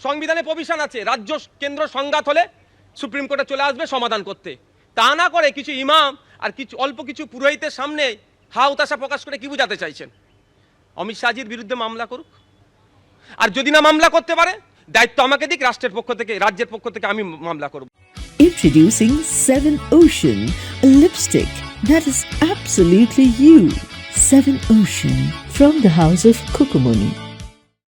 সংবিধানে প্রভিশন আছে, রাজ্য কেন্দ্র সংঘাত হলে সুপ্রিম কোর্টে চলে আসবে সমাধান করতে। তা না করে কিছু ইমাম আর কিছু অল্প কিছু পুরোহিতের সামনে হা হতাশা প্রকাশ করে কি বোঝাতে চাইছেন? অমিত শাহজির বিরুদ্ধে মামলা করুক, আর যদি না মামলা করতে পারে দায়িত্ব আমাকে দিক, রাষ্ট্রের পক্ষ থেকে, রাজ্যের পক্ষ থেকে আমি মামলা করব। Introducing 7 Ocean, a lipstick that is absolutely you. 7 Ocean from the house of Kukumuni.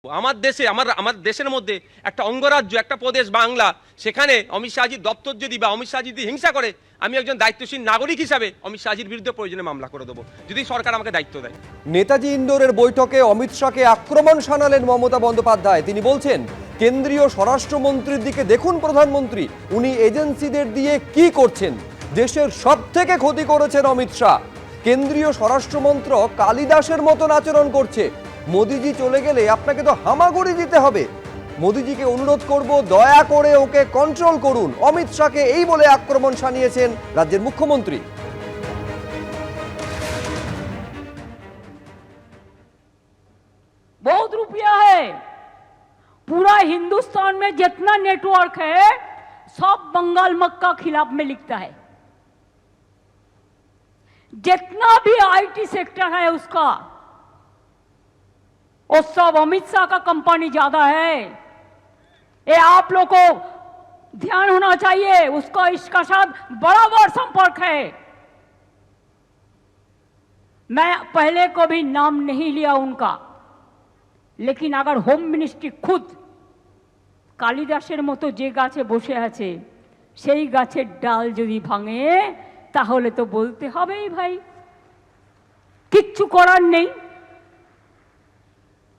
আমার দেশে আমার দেশের মধ্যে একটা অঙ্গরাজ্য, একটা প্রদেশ বাংলা, সেখানে অমিত শাহজির দপ্তর যদি বা অমিত শাহ যদি হিংসা করে, আমি একজন দায়িত্বশীল নাগরিক হিসাবে অমিত শাহজির বিরুদ্ধে প্রয়োজনে মামলা করে দেবো, যদি সরকার আমাকে দায়িত্ব দেয়। নেতাজি ইন্ডোরের বৈঠকে অমিত শাহকে আক্রমণ শানালেন মমতা বন্দ্যোপাধ্যায়। তিনি বলছেন, কেন্দ্রীয় স্বরাষ্ট্রমন্ত্রীর দিকে দেখুন প্রধানমন্ত্রী, উনি এজেন্সিদের দিয়ে কি করছেন। দেশের সব থেকে ক্ষতি করেছেন অমিত শাহ। কেন্দ্রীয় স্বরাষ্ট্রমন্ত্রক কালিদাসের মতন আচরণ করছে। মোদিজি চলে গেলে আপনাকে তো হামাগুড়ি দিতে হবে। মোদিজিকে অনুরোধ করব, দয়া করে ওকে কন্ট্রোল করুন। অমিত শাহকে এই বলে আক্রমণ শানিয়েছেন রাজ্যের মুখ্যমন্ত্রী। बहुत रुपया है, पूरा हिंदुस्तान में जितना नेटवर्क है सब बंगाल मक्का खिलाफ में लिखता है। जितना भी आईटी सेक्टर है उसका, वो सब अमित शाह का कंपनी ज्यादा है। ये आप लोग को ध्यान होना चाहिए, उसका इसका साथ बराबर संपर्क है। मैं पहले को भी नाम नहीं लिया उनका, लेकिन अगर होम मिनिस्ट्री खुद কালিদাসের মতো যে গাছে বসে আছে সেই গাছের ডাল যদি ভাঙে, তাহলে তো বলতে হবেই ভাই, কিচ্ছু করার নেই।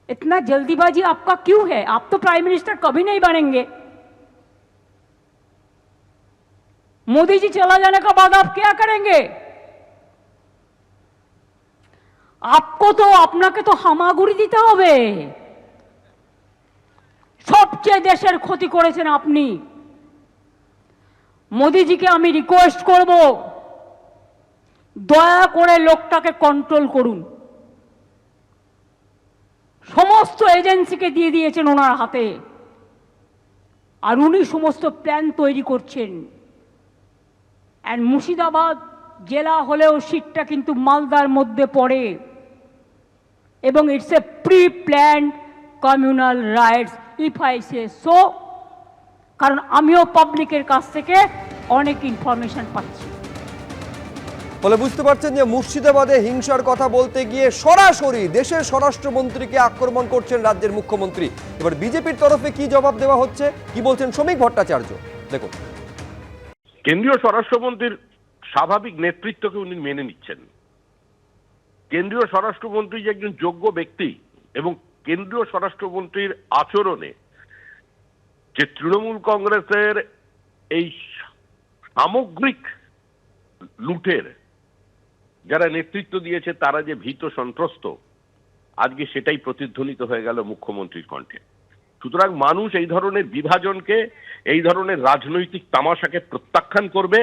इतना जल्दीबाजी आपका क्यों है? आप तो प्राइम मिनिस्टर कभी नहीं बनेंगे। मोदी जी चला जाने के बाद आप क्या करेंगे? आपको तो আপনাকে তো হামাগুড়ি দিতে হবে। সবচেয়ে দেশের ক্ষতি করেছেন আপনি। মোদিজিকে আমি রিকোয়েস্ট করব, দয়া করে লোকটাকে কন্ট্রোল করুন। সমস্ত এজেন্সিকে দিয়ে দিয়েছেন ওনার হাতে, আর উনি সমস্ত প্ল্যান তৈরি করছেন। এন্ড মুর্শিদাবাদ জেলা হলেও সিটটা কিন্তু মালদার মধ্যে পড়ে, এবং it's a pre planned communal rights if I say so, কারণ আমিও পাবলিকের কাছ থেকে অনেক ইনফরমেশন পাচ্ছি। ফলে বুঝতে পারছেন যে মুর্শিদাবাদে হিংসার কথা বলতে গিয়ে সরাসরি দেশের স্বরাষ্ট্রমন্ত্রীকে আক্রমণ করছেন রাজ্যের মুখ্যমন্ত্রী। এবার বিজেপির তরফে কি জবাব দেওয়া হচ্ছে, কি বলছেন শ্রমিক ভট্টাচার্য, দেখুন। কেন্দ্রীয় স্বরাষ্ট্রমন্ত্রীর স্বাভাবিক নেতৃত্বকে উনি মেনে নিচ্ছেন। কেন্দ্রীয় স্বরাষ্ট্রমন্ত্রী যে একজন যোগ্য ব্যক্তি, এবং কেন্দ্রীয় স্বরাষ্ট্রমন্ত্রীর আচরণে যে তৃণমূল কংগ্রেসের এই সামগ্রিক লুটের যারা নেতৃত্ব দিয়েছে তারা যে ভীত সন্ত্রস্ত, আজকে সেটাই প্রতিধ্বনিত হয়ে গেল মুখ্যমন্ত্রীর কণ্ঠে। সুতরাং মানুষ এই ধরনের বিভাজনকে, এই ধরনের রাজনৈতিক তামাশাকে প্রত্যাখ্যান করবে।